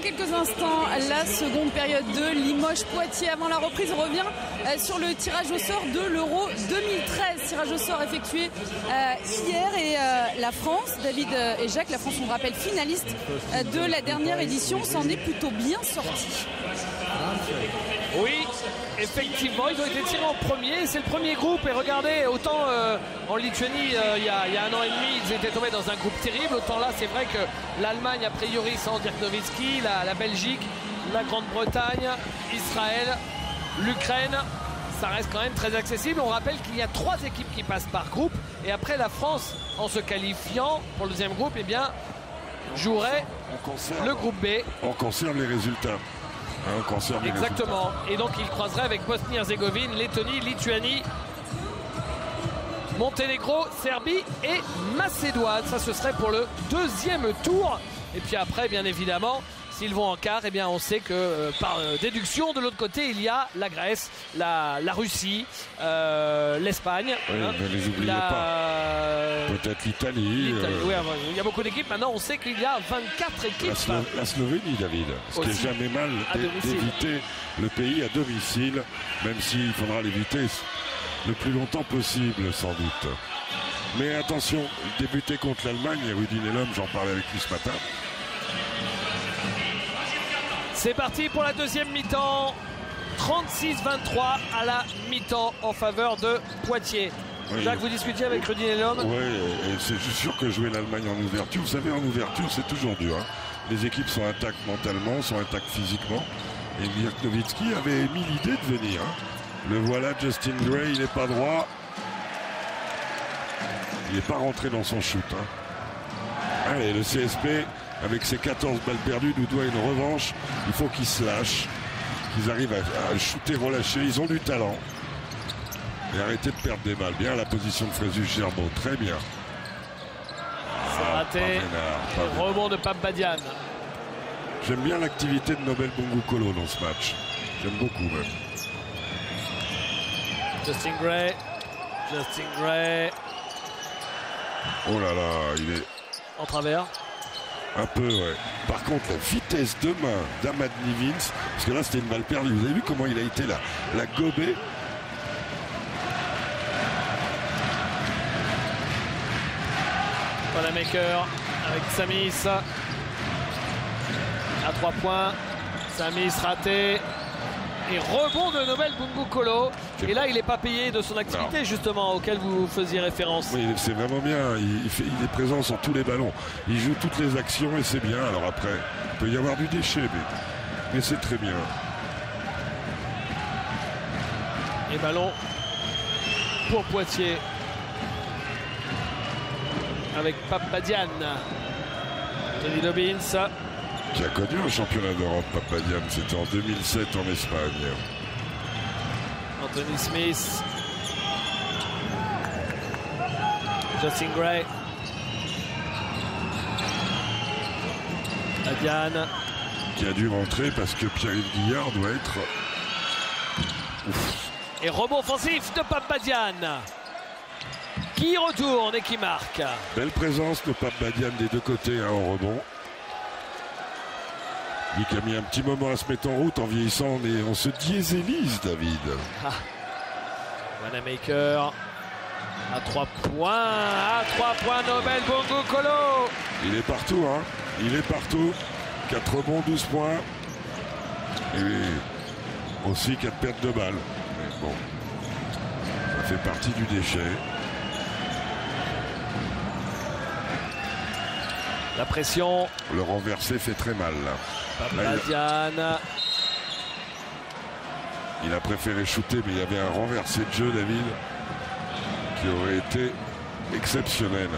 quelques instants la seconde période de Limoges-Poitiers. Avant la reprise, on revient sur le tirage au sort de l'Euro 2013. Tirage au sort effectué hier et la France, David et Jacques, la France, on rappelle, finaliste de la dernière édition, s'en est plutôt bien sorti. Oui, effectivement, ils ont été tirés en premier. C'est le premier groupe. Et regardez, autant en Lituanie, il y a un an et demi, ils étaient tombés dans un groupe terrible. Autant là, c'est vrai que l'Allemagne, a priori, sans Dirk Nowitzki, la Belgique, la Grande-Bretagne, Israël, l'Ukraine, ça reste quand même très accessible. On rappelle qu'il y a 3 équipes qui passent par groupe. Et après, la France, en se qualifiant pour le deuxième groupe, eh bien, jouerait le groupe B. On conserve les résultats. Exactement. Et donc il croiserait avec Bosnie-Herzégovine, Lettonie, Lituanie, Monténégro, Serbie et Macédoine. Ça, ce serait pour le deuxième tour. Et puis après, bien évidemment, s'ils vont en quart, eh bien on sait que par déduction, de l'autre côté, il y a la Grèce, la Russie, l'Espagne. Oui, ne les oubliez pas. Peut-être l'Italie. Oui, il y a beaucoup d'équipes. Maintenant, on sait qu'il y a 24 équipes. La Slovénie, David. Ce qui est jamais mal d'éviter le pays à domicile, même s'il faudra l'éviter le plus longtemps possible, sans doute. Mais attention, débuter contre l'Allemagne, et Rudi Nellum, j'en parlais avec lui ce matin. C'est parti pour la deuxième mi-temps. 36-23 à la mi-temps en faveur de Poitiers. Oui. Jacques, vous discutiez avec Rudi Nellum. Oui, et c'est sûr que jouer l'Allemagne en ouverture, vous savez, en ouverture, c'est toujours dur. Hein. Les équipes sont intactes mentalement, sont intactes physiquement. Et Dirk Nowitzki avait mis l'idée de venir. Hein. Le voilà, Justin Gray, il n'est pas droit. Il n'est pas rentré dans son shoot. Hein. Allez, le CSP, avec ses 14 balles perdues, nous doit une revanche. Il faut qu'ils se lâchent, qu'ils arrivent à shooter relâcher. Ils ont du talent. Et arrêtez de perdre des balles. Bien la position de Fréjus Gerbeau, très bien. C'est raté. Rebond de Pape Badian. J'aime bien l'activité de Nobel Bongoukolo dans ce match. J'aime beaucoup même. Justin Gray. Oh là là, il est... En travers. Un peu, ouais. Par contre, la vitesse de main d'Ahmad Nivins, parce que là, c'était une balle perdue. Vous avez vu comment il a été la gobée. Wanamaker avec Samis. À 3 points. Samis raté. Et rebond de Nobel Bongoukolo. Et là, il n'est pas payé de son activité, justement, auquel vous faisiez référence. Oui, c'est vraiment bien. Il est présent sur tous les ballons. Il joue toutes les actions et c'est bien. Alors après, il peut y avoir du déchet, mais c'est très bien. Et ballon pour Poitiers. Avec Pape Badian. Tony Dobbins. Qui a connu un championnat d'Europe, Pape Badian. C'était en 2007 en Espagne. Anthony Smith. Justin Gray. Badian. Qui a dû rentrer parce que Pierre-Yves Guillard doit être... Ouf. Et rebond offensif de Pape Badian. Qui retourne et qui marque. Belle présence de Pape Badian des deux côtés hein, en rebond. Lui qui a mis un petit moment à se mettre en route en vieillissant, on se dieselise, David. Ah. Wanamaker à 3 points. À 3 points, Nobel Bongoukolo. Il est partout, hein. Il est partout. 4 rebonds, 12 points. Et aussi 4 pertes de balles. Mais bon, ça fait partie du déchet. La pression. Le renversé fait très mal. Badian. Il a préféré shooter, mais il y avait un renversé de jeu, David, qui aurait été exceptionnel.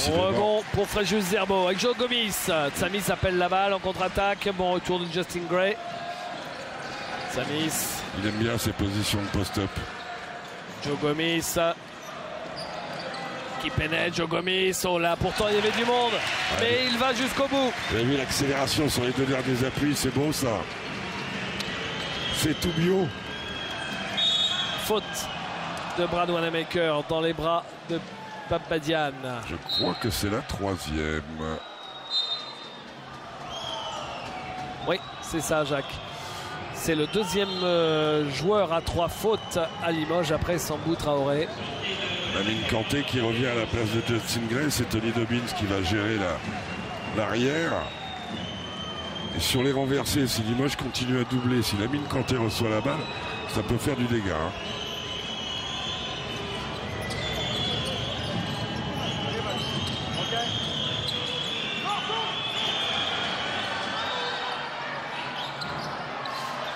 Rebond pour Fréjus Gerbeau avec Joe Gomis. Samis appelle la balle en contre-attaque. Bon retour de Justin Gray. Samis. Il aime bien ses positions de post-up. Joe Gomis qui pénètre. Joe Gomis. Oh là, pourtant il y avait du monde. Mais il va jusqu'au bout. Vous avez vu l'accélération sur les deux derniers appuis. C'est beau ça. fait tout bio. Faute de Brad Wanamaker dans les bras de Babadian. Je crois que c'est la 3e. Oui, c'est ça, Jacques. C'est le 2e joueur à 3 fautes à Limoges après Sambou Traoré. Lamine Kanté qui revient à la place de Justin Gray. C'est Tony Dobbins qui va gérer l'arrière. Et sur les renversés, si Limoges continue à doubler, si Lamine Kanté reçoit la balle, ça peut faire du dégât. Hein.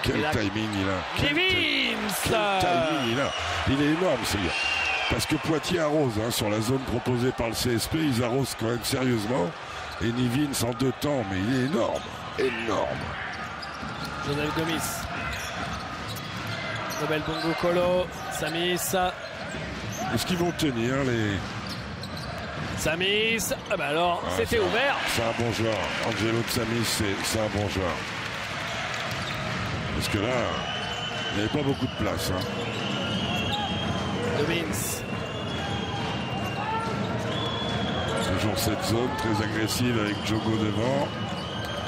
Quel timing il a. Quel timing il a. Il est énorme, ce gars. Parce que Poitiers arrose hein, sur la zone proposée par le CSP. Ils arrosent quand même sérieusement. Et Nivins en 2 temps, mais il est énorme. Énorme. Joseph Gomis. Nobel Bongo Kolo. Samis. Est-ce qu'ils vont tenir les... Samis. Ah bah alors, c'était ouvert. C'est un bon joueur. Angelo de Samis, c'est un bon joueur. Parce que là, il n'y avait pas beaucoup de place. Hein. Dobbins. Toujours cette zone très agressive avec Jogo devant.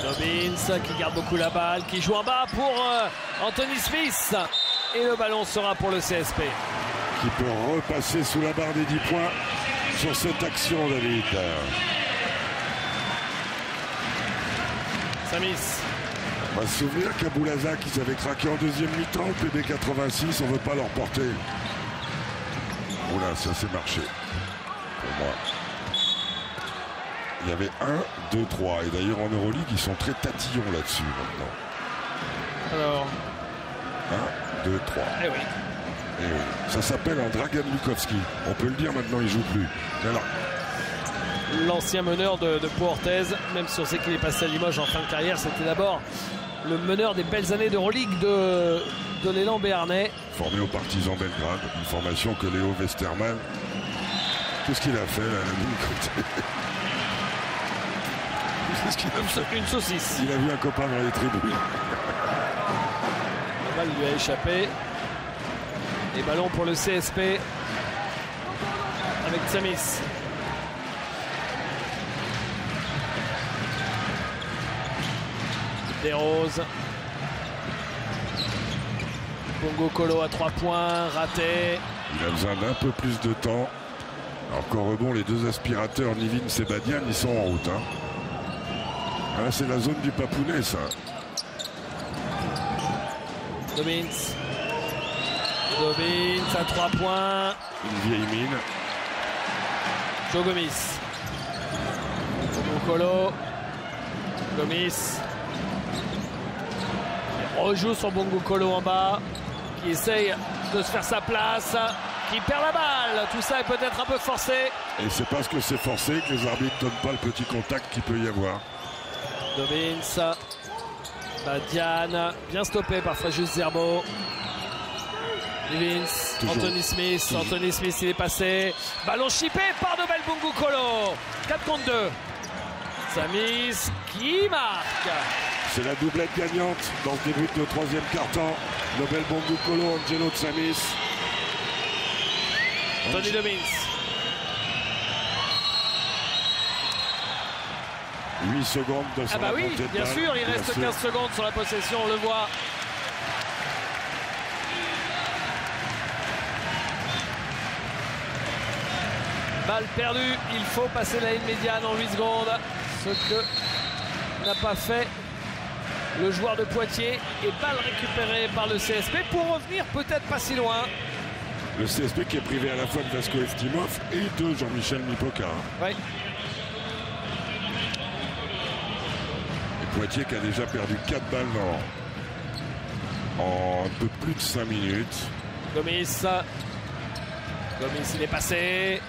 Dobbins qui garde beaucoup la balle, qui joue en bas pour Anthony Smith. Et le ballon sera pour le CSP. Qui peut repasser sous la barre des 10 points sur cette action, David. Samis. On va se souvenir qu'à Boulazac, ils avaient craqué en 2e mi-temps. PB 86, on ne veut pas leur porter. Oula, ça c'est marché. Pour moi. Il y avait 1, 2, 3. Et d'ailleurs en Euroleague, ils sont très tatillons là-dessus maintenant. Alors. 1, 2, 3. Eh oui. Et oui. Ça s'appelle un Dragan Lukowski. On peut le dire maintenant, il joue plus. Voilà. L'ancien meneur de Pau Orthez, même si on sait qu'il est passé à Limoges en fin de carrière, c'était d'abord le meneur des belles années d'Euroleague de l'élan béarnais. Formé au Partizan Belgrade, une formation que Léo Westermann, qu'est-ce qu'il a fait là, la ligne côté. Qu'est-ce qu'il a fait? Une saucisse. Il a vu un copain dans les tribunes. La balle lui a échappé. Et ballon pour le CSP avec Samis. Desroses. Bongo Kolo à 3 points, raté. Il a besoin d'un peu plus de temps. Encore rebond, les 2 aspirateurs, Nivins et Badian, ils sont en route. Hein. Ah, c'est la zone du Papounet, ça. Dobbins. Dobbins à 3 points. Une vieille mine. Joe Gomis. Bongo Kolo. Gomis. Rejoue sur Bongo Kolo en bas, qui essaye de se faire sa place, qui perd la balle. Tout ça est peut-être un peu forcé. Et c'est parce que c'est forcé que les arbitres ne donnent pas le petit contact qu'il peut y avoir. Dobbins, Badian, bien stoppé par Fréjus Zerbo. Vince, Anthony Smith, toujours. Anthony Smith il est passé. Ballon chippé par Nobel Bongo Kolo. 4 contre 2. Samis qui marque. C'est la doublette gagnante dans ce début de 3e quart-temps. Nobel Bongo Kolo, Angelo de Samis. Tony Dobbins. 8 secondes de son oui, bien sûr, il reste 15 secondes sur la possession, on le voit. Balle perdue, il faut passer la ligne médiane en 8 secondes. Ce que n'a pas fait le joueur de Poitiers. Et balle récupérée par le CSP pour revenir peut-être pas si loin. Le CSP qui est privé à la fois de Vasco Eftimov et de Jean-Michel Mipoca. Oui. Et Poitiers qui a déjà perdu 4 balles en un peu plus de 5 minutes. Gomis, il est passé.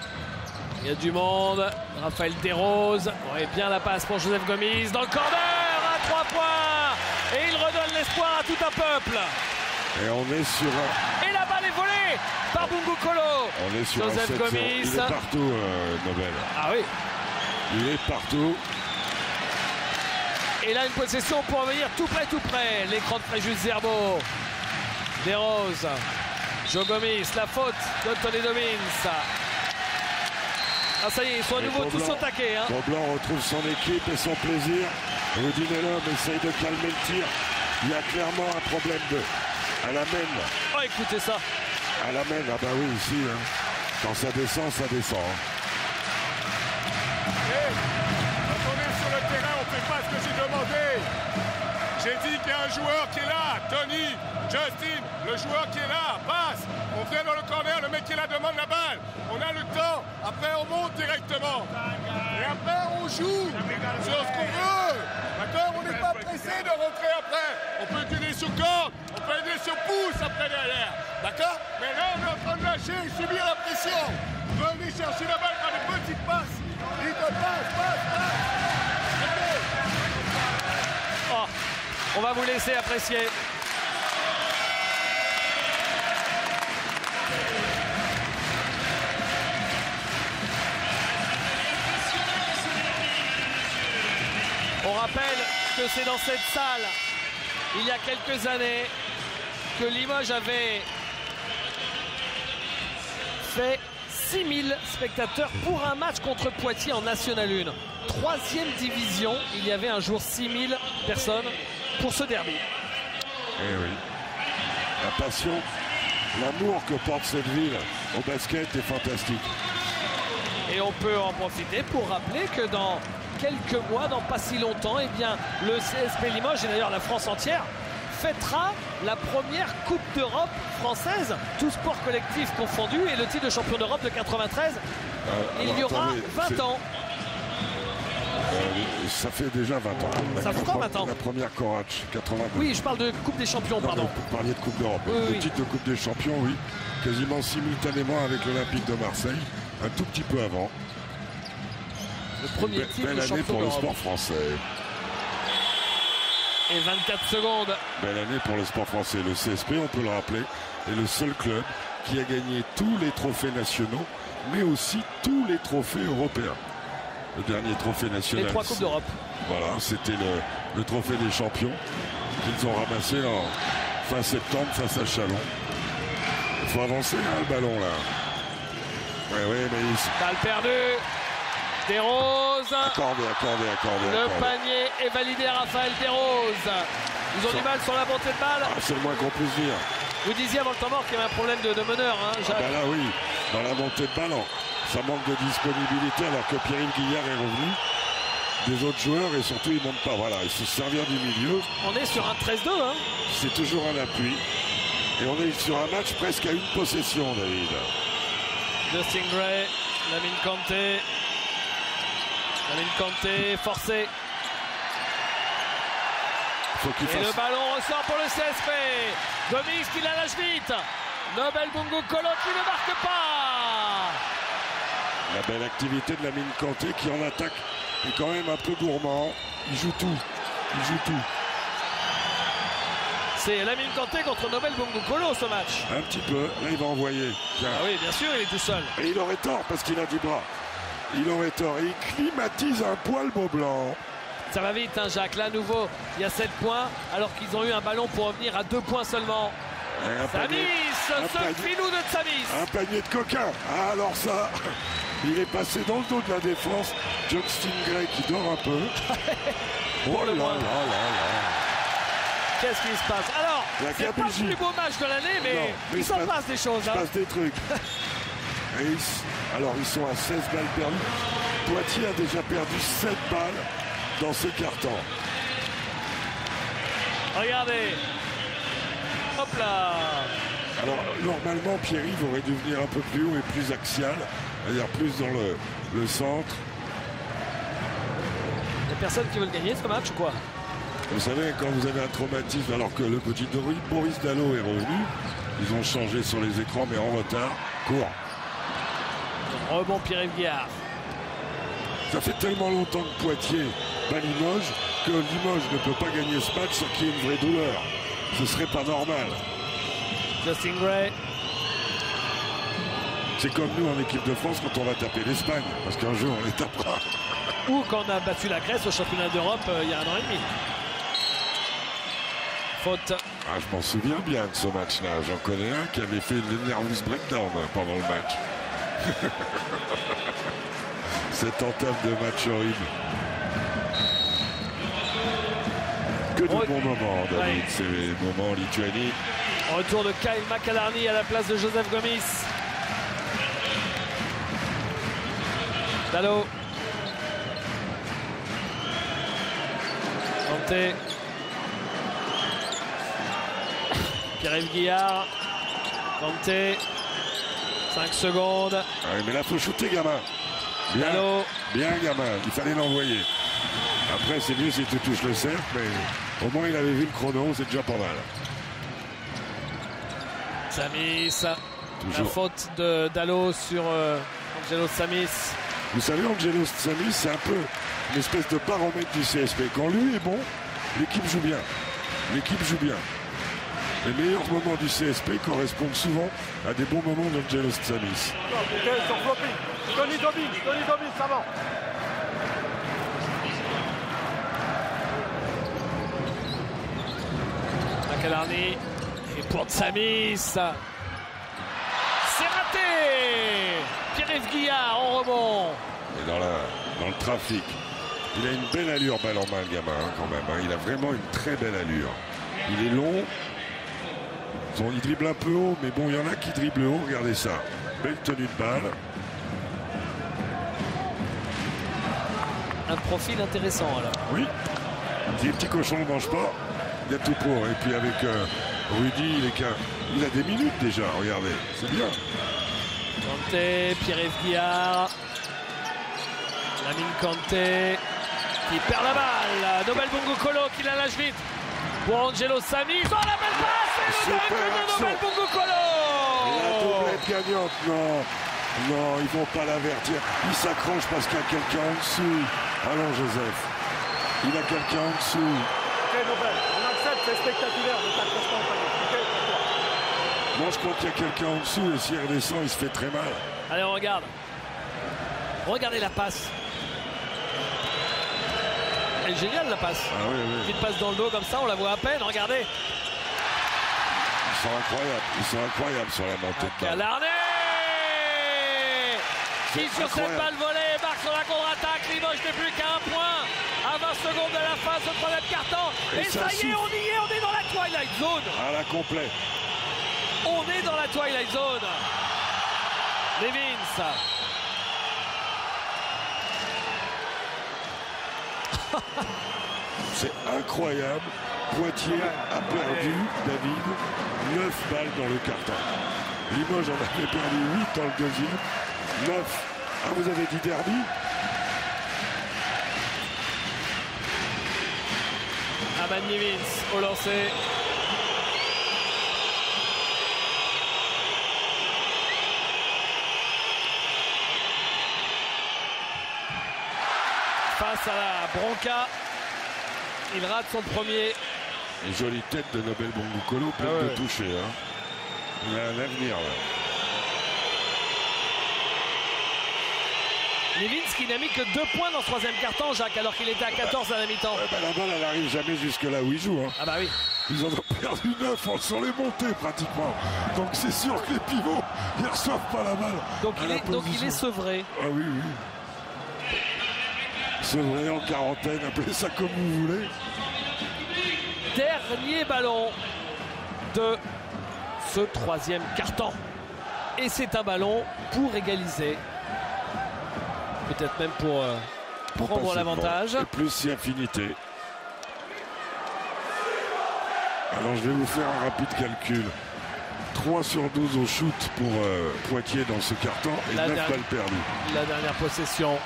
Il y a du monde. Raphaël Desroses. Ouais, bien la passe pour Joseph Gomis. Dans le corner à 3 points. Et il redonne l'espoir à tout un peuple. Et on est sur un... Et la balle est volée par Bongo Kolo. On est sur Joseph un 7-0. Gomis. Il est partout, Nobel. Ah oui. Il est partout. Et là, une possession pour revenir tout près. L'écran de Fréjus Zerbo. Desroses. Joe Gomis, la faute d'Anthony Domins. Ah ça y est, ils sont à nouveau tous au taquet. Hein. Beaublanc retrouve son équipe et son plaisir. Rudy Nelom essaye de calmer le tir. Il y a clairement un problème à la main. Oh, écoutez ça. À la main, ah bah oui, ici, hein. Quand ça descend, ça descend. Hein. Hey, quand on est sur le terrain, on ne fait pas ce que j'ai demandé. J'ai dit qu'il y a un joueur qui est là, Tony, Justin, le joueur qui est là, passe. On vient dans le corner, le mec qui est là demande la balle. On a le temps, après on monte directement. Et après on joue sur ce qu'on veut. D'accord? On n'est pas pressé de rentrer après. On peut aider sur corde, on peut aider sur pouce après derrière. D'accord? Mais là on est en train de lâcher et subir la pression. Venez chercher la balle par des petites passes. Il te passe. Oh, on va vous laisser apprécier. On rappelle que c'est dans cette salle, il y a quelques années, que Limoges avait fait 6000 spectateurs pour un match contre Poitiers en National 1. 3e division, il y avait un jour 6000 personnes pour ce derby. Eh oui. La passion, l'amour que porte cette ville au basket est fantastique. Et on peut en profiter pour rappeler que dans quelques mois, dans pas si longtemps, eh bien, le CSP Limoges et d'ailleurs la France entière fêtera la première Coupe d'Europe française, tout sport collectif confondu, et le titre de champion d'Europe de 93. Il y aura 20 ans. Ça fait déjà 20 ans. Ça fait encore 20 ans. La première Coratch, 82. Oui, je parle de Coupe des Champions, pardon. Vous parliez de Coupe d'Europe. Oui, le titre de Coupe des Champions, oui. Quasiment simultanément avec l'Olympique de Marseille, un tout petit peu avant. Le premier titre belle de année champion pour le d'Europe. sport français. Et 24 secondes. Belle année pour le sport français. Le CSP, on peut le rappeler, est le seul club qui a gagné tous les trophées nationaux, mais aussi tous les trophées européens. Le dernier trophée national. Les 3 Coupes d'Europe. Voilà, c'était le trophée des champions qu'ils ont ramassé en fin septembre face à Chalon. Il faut avancer hein, le ballon là. Oui, mais Balle perdue. Desroses. Accordé. Le panier est validé à Raphaël Desroses. Ils ont du mal sur la montée de balle. Ah, c'est le moins qu'on puisse dire. Vous disiez avant le temps mort qu'il y avait un problème de meneur, hein, Jacques. Bah là oui, dans la montée de balle, ça manque de disponibilité alors que Pierre-Yves Guillard est revenu. Des autres joueurs et surtout ils ne montent pas. Voilà, il faut se servir du milieu. On est sur un 13-2. Hein. C'est toujours un appui. Et on est sur un match presque à une possession, David. Justin Gray, Lamine Kanté. Lamine Kanté forcé. Et le ballon ressort pour le CSP. Gomis qui la lâche vite. Nobel Bungu Kolo qui ne marque pas. La belle activité de Lamine Kanté qui en attaque est quand même un peu gourmand. Il joue tout. C'est Lamine Kanté contre Nobel Bungu Kolo ce match. Un petit peu. Là il va envoyer. Tiens. Ah oui, bien sûr, il est tout seul. Et il aurait tort parce qu'il a du bras. Il aurait tort. Et il climatise un poil Beaublanc. Ça va vite, hein, Jacques. Là, à nouveau, il y a 7 points, alors qu'ils ont eu un ballon pour revenir à 2 points seulement. Tsamis, seul filou de Tsamis. Un panier de coquin. Ah, alors ça, il est passé dans le dos de la défense. Justin Gray qui dort un peu. Oh là là. Qu'est-ce qui se passe? Alors, c'est pas le plus beau match de l'année, mais il s'en passe des choses. Il se passe des trucs. Alors, ils sont à 16 balles perdues. Poitiers a déjà perdu 7 balles dans ce carton. Regardez. Hop là. Alors normalement Pierre-Yves aurait dû venir un peu plus haut et plus axial, c'est-à-dire plus dans le centre. Il n'y a personne qui veut le gagner ce match ou quoi? Vous savez, quand vous avez un traumatisme alors que le petit Boris Dallot est revenu, ils ont changé sur les écrans mais en retard, court. Rebond Pierre-Yves Guillard. Ça fait tellement longtemps que Poitiers bat Limoges que Limoges ne peut pas gagner ce match sans qu'il y ait une vraie douleur. Ce serait pas normal. Justin Gray. C'est comme nous en équipe de France quand on va taper l'Espagne, parce qu'un jour on les tapera. Ou quand on a battu la Grèce au championnat d'Europe il y a 1 an et demi. Faute. Ah, je m'en souviens bien de ce match-là. J'en connais un qui avait fait le nervous breakdown pendant le match. Cette entame de match horrible. Que de bons moments, David. Ouais. Ces moments en Lituanie. Retour de Kyle McAlarney à la place de Joseph Gomis. Dallot. Kanté. Pierre-Yves Guillard. Kanté. 5 secondes. Ah oui, mais là, il faut shooter, gamin. Bien, Dallot. bien, gamin. Il fallait l'envoyer. Après, c'est mieux si tu touches le cercle, mais au moins, il avait vu le chrono. C'est déjà pas mal. Samis. La Toujours. faute de Dallot sur Angelo Samis. Vous savez, Angelo Samis, c'est un peu une espèce de baromètre du CSP. Quand lui est bon, l'équipe joue bien. L'équipe joue bien. Les meilleurs moments du CSP correspondent souvent à des bons moments d'Angelo Samis. Tony Dobbins, ça va. McAlarney. Et pour Samis. C'est raté. Pierre-Yves Guillard en rebond. Et dans le trafic, il a une belle allure balle en main, le gamin, hein, quand même. Hein. Il a vraiment une très belle allure. Il est long. Il dribble un peu haut, mais bon, il y en a qui dribblent haut. Regardez ça. Belle tenue de balle. Un profil intéressant alors. Oui. Si les petits cochons ne mangent pas, il y a tout pour. Et puis avec Rudy, il a des minutes déjà. Regardez, c'est bien. Kanté, Pierre-Yves Guillard. Lamine Kanté qui perd la balle. Nobel Bongo Kolo qui la lâche vite pour Angelo Samis. Oh, la belle passe et le Super dunk de action. Nobel Bongo La Kolo. doublette gagnante, non. Non, ils vont pas l'avertir. Il s'accroche parce qu'il y a quelqu'un en dessous. Allons, Joseph. Il a quelqu'un en dessous. Ok, Nobel, on accepte, c'est spectaculaire, mais t'accroches pas en panier. Ok, pourquoi? Moi, je crois qu'il y a quelqu'un en dessous et s'il redescend, il se fait très mal. Allez, on regarde. Regardez la passe. Elle est géniale la passe. Ah oui, oui. Petite passe dans le dos comme ça, on la voit à peine. Regardez. Ils sont incroyables. Ils sont incroyables sur la montée de balle. McAlarney qui sur cette incroyable. balle volée marque sur la contre-attaque. Limoges n'est plus qu'à 1 point à 20 secondes de la fin, ce troisième carton. Et ça y est, on y est, on est dans la Twilight Zone. À la complète. On est dans la Twilight Zone. Levins. C'est incroyable. Poitiers a perdu, David, 9 balles dans le carton. Limoges en avait perdu 8 dans le deuxième. 9. Ah, vous avez dit derby? Aman Levins au lancer. Face à la bronca, il rate son premier. Une jolie tête de Nobel Bongo Kolo, plein Ah ouais. de toucher. Hein. Il a un avenir là. Levins qui n'a mis que 2 points dans ce troisième carton, Jacques, alors qu'il était à 14 à la mi-temps. Ouais, bah, la balle, elle n'arrive jamais jusque là où il joue. Hein. Ah bah oui. Ils en ont perdu 9 sur les montées pratiquement. Donc c'est sûr que les pivots, ils ne reçoivent pas la balle. Donc à il la est, donc il position. est sevré. Ah oui, oui. Sevré en quarantaine, appelez ça comme vous voulez. Dernier ballon de ce troisième carton. Et c'est un ballon pour égaliser. Peut-être même pour prendre passer l'avantage. devant. Et plus si affinité. Alors je vais vous faire un rapide calcul. 3 sur 12 au shoot pour Poitiers dans ce carton et La 9 dernière- balles perdues. La dernière possession.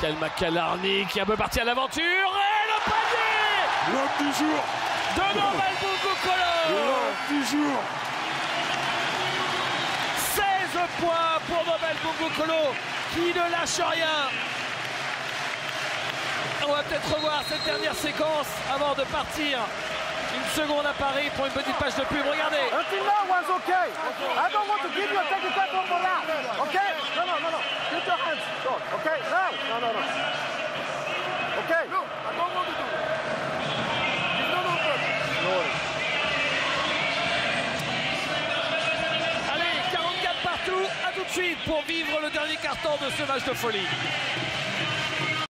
Kyle McAlarney qui est un peu parti à l'aventure. Et le panier L'homme du jour. de Nobel Bongo Kolo. L'homme du jour. 16 points pour Nobel Bongo Kolo qui ne lâche rien. On va peut-être revoir cette dernière séquence avant de partir. Une seconde à Paris pour une petite page de pub. Regardez. Until now was okay. I don't want to give you a technical foul for that. Okay? No. Keep your hands. Don't. Okay? Now. No. Okay? No, I don't want to do it. It's not open. tout de suite pour vivre le dernier quart-temps de ce match de folie.